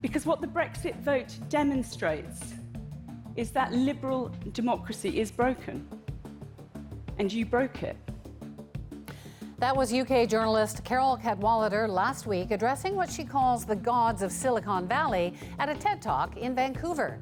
Because what the Brexit vote demonstrates is that liberal democracy is broken. And you broke it. That was UK journalist Carol Cadwallader last week addressing what she calls the gods of Silicon Valley at a TED Talk in Vancouver.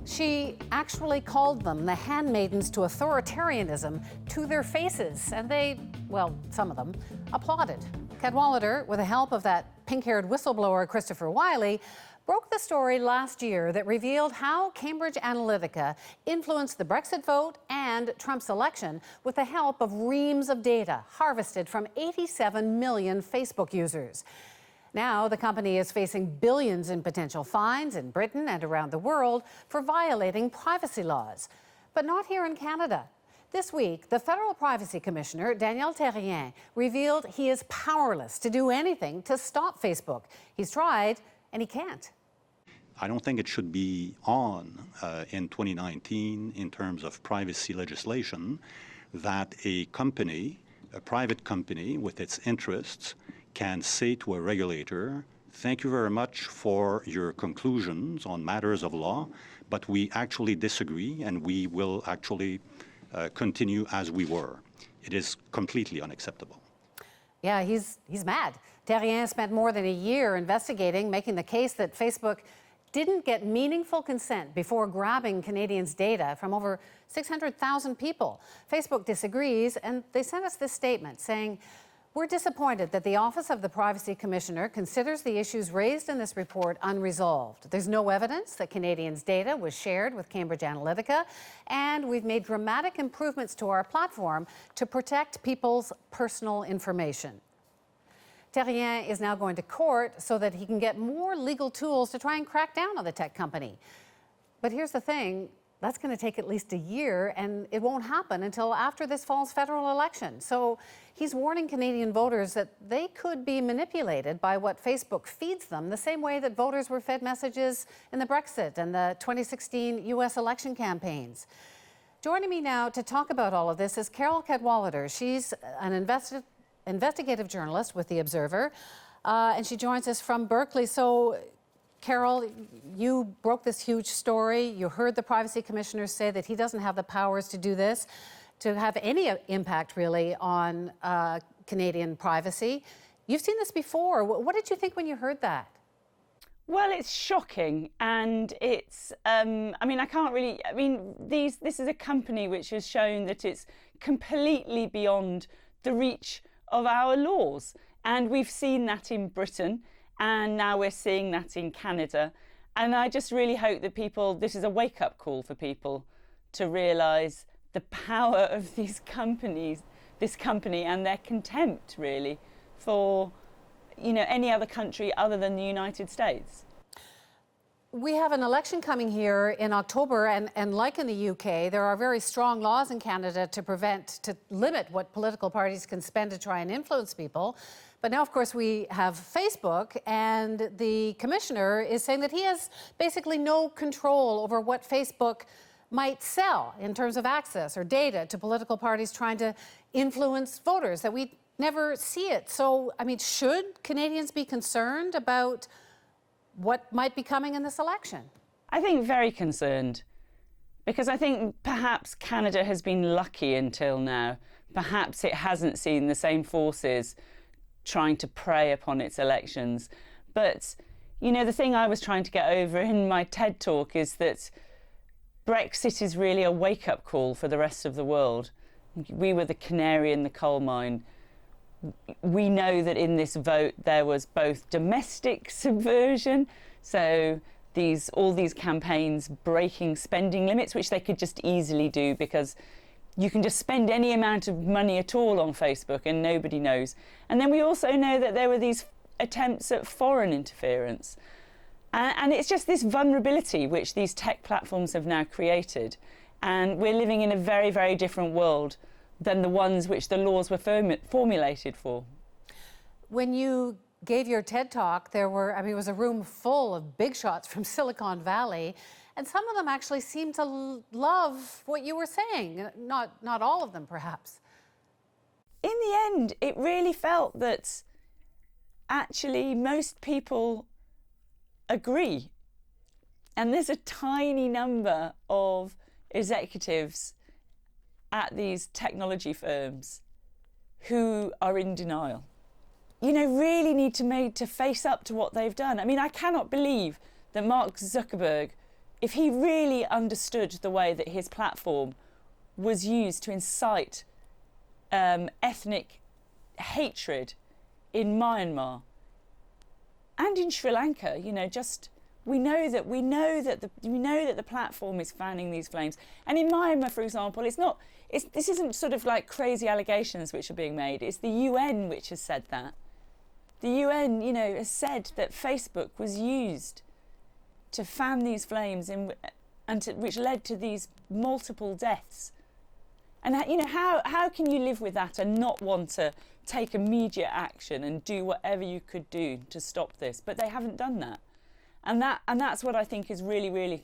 She actually called them the handmaidens to authoritarianism to their faces, and they, well, some of them, applauded. Cadwallader, with the help of that pink-haired whistleblower Christopher Wiley, broke the story last year that revealed how Cambridge Analytica influenced the Brexit vote and Trump's election with the help of reams of data harvested from 87 million Facebook users. Now, the company is facing billions in potential fines in Britain and around the world for violating privacy laws. But not here in Canada. This week, the Federal Privacy Commissioner, Daniel Terrien, revealed he is powerless to do anything to stop Facebook. He's tried, and he can't. I don't think it should be on in 2019 in terms of privacy legislation that a company, a private company with its interests, can say to a regulator, thank you very much for your conclusions on matters of law, but we actually disagree and we will actually continue as we were. It is completely unacceptable. Yeah, he's mad. Terrien spent more than a year investigating, making the case that Facebook didn't get meaningful consent before grabbing Canadians' data from over 600,000 people. Facebook disagrees, and they sent us this statement saying, we're disappointed that the Office of the Privacy Commissioner considers the issues raised in this report unresolved. There's no evidence that Canadians' data was shared with Cambridge Analytica, and we've made dramatic improvements to our platform to protect people's personal information. Terrien is now going to court so that he can get more legal tools to try and crack down on the tech company. But here's the thing, that's going to take at least a year, and it won't happen until after this fall's federal election. So he's warning Canadian voters that they could be manipulated by what Facebook feeds them, the same way that voters were fed messages in the Brexit and the 2016 U.S. election campaigns. Joining me now to talk about all of this is Carol Cadwallader. She's an investigative journalist with The Observer, and she joins us from Berkeley. So, Carol, you broke this huge story. You heard the Privacy Commissioner say that he doesn't have the powers to do this, to have any impact really on Canadian privacy. You've seen this before. What did you think when you heard that? Well, it's shocking, and it's, this is a company which has shown that it's completely beyond the reach of our laws. And we've seen that in Britain, and now we're seeing that in Canada. And I just really hope that this is a wake-up call for people to realise the power of these companies, this company, and their contempt, really, for, any other country other than the United States. We have an election coming here in October, and like in the UK, there are very strong laws in Canada to limit what political parties can spend to try and influence people. But now, of course, we have Facebook, and the commissioner is saying that he has basically no control over what Facebook might sell in terms of access or data to political parties trying to influence voters, that we never see it. So, should Canadians be concerned about what might be coming in this election? I think very concerned, because I think perhaps Canada has been lucky until now. Perhaps it hasn't seen the same forces trying to prey upon its elections. But, the thing I was trying to get over in my TED Talk is that Brexit is really a wake-up call for the rest of the world. We were the canary in the coal mine. We know that in this vote there was both domestic subversion, so all these campaigns breaking spending limits, which they could just easily do because you can just spend any amount of money at all on Facebook and nobody knows. And then we also know that there were these attempts at foreign interference. And it's just this vulnerability which these tech platforms have now created. And we're living in a very, very different world than the ones which the laws were formulated for. When you gave your TED Talk, it was a room full of big shots from Silicon Valley, and some of them actually seemed to love what you were saying. Not all of them, perhaps. In the end, it really felt that actually most people agree. And there's a tiny number of executives at these technology firms who are in denial. You know, really need to face up to what they've done. I mean, I cannot believe that Mark Zuckerberg, if he really understood the way that his platform was used to incite ethnic hatred in Myanmar and in Sri Lanka, you know, we know that the platform is fanning these flames. And in Myanmar, for example, this isn't sort of like crazy allegations which are being made. It's the UN which has said that. The UN, you know, has said that Facebook was used to fan these flames which led to these multiple deaths. And you know, how can you live with that and not want to take immediate action and do whatever you could do to stop this? But they haven't done that. And that's what I think is really, really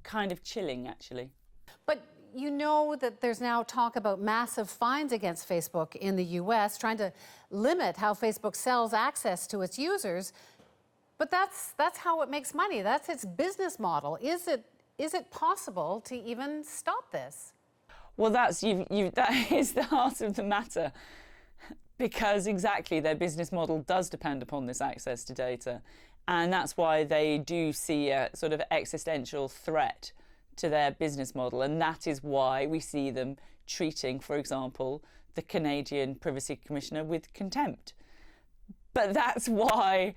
kind of chilling, actually. But you know that there's now talk about massive fines against Facebook in the US, trying to limit how Facebook sells access to its users. But that's how it makes money. That's its business model. Is it possible to even stop this? Well, that is the heart of the matter, because exactly their business model does depend upon this access to data. And that's why they do see a sort of existential threat to their business model. And that is why we see them treating, for example, the Canadian Privacy Commissioner with contempt. But that's why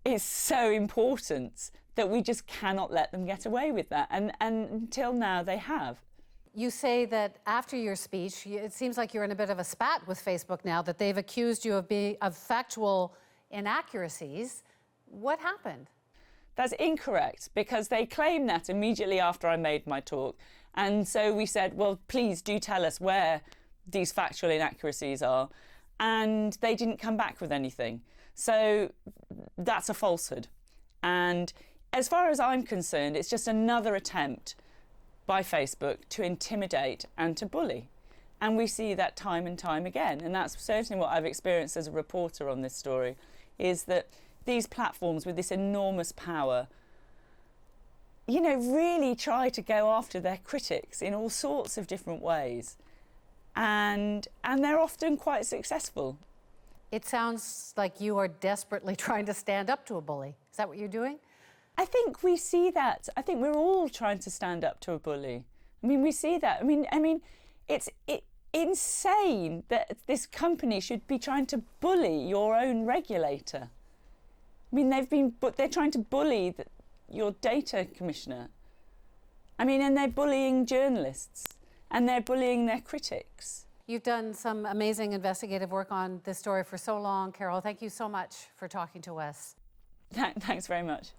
it's so important that we just cannot let them get away with that. And until now, they have. You say that after your speech, it seems like you're in a bit of a spat with Facebook now, that they've accused you of factual inaccuracies. What happened? That's incorrect, because they claimed that immediately after I made my talk. And so we said, well, please do tell us where these factual inaccuracies are. And they didn't come back with anything. So that's a falsehood. And as far as I'm concerned, it's just another attempt by Facebook to intimidate and to bully. And we see that time and time again. And that's certainly what I've experienced as a reporter on this story, is that these platforms with this enormous power, you know, really try to go after their critics in all sorts of different ways. And they're often quite successful. It sounds like you are desperately trying to stand up to a bully. Is that what you're doing? I think we see that. I think we're all trying to stand up to a bully. I mean, we see that. I mean, it's insane that this company should be trying to bully your own regulator. I mean, they're trying to bully your data commissioner. I mean, and they're bullying journalists and they're bullying their critics. You've done some amazing investigative work on this story for so long, Carol. Thank you so much for talking to us. Thanks very much.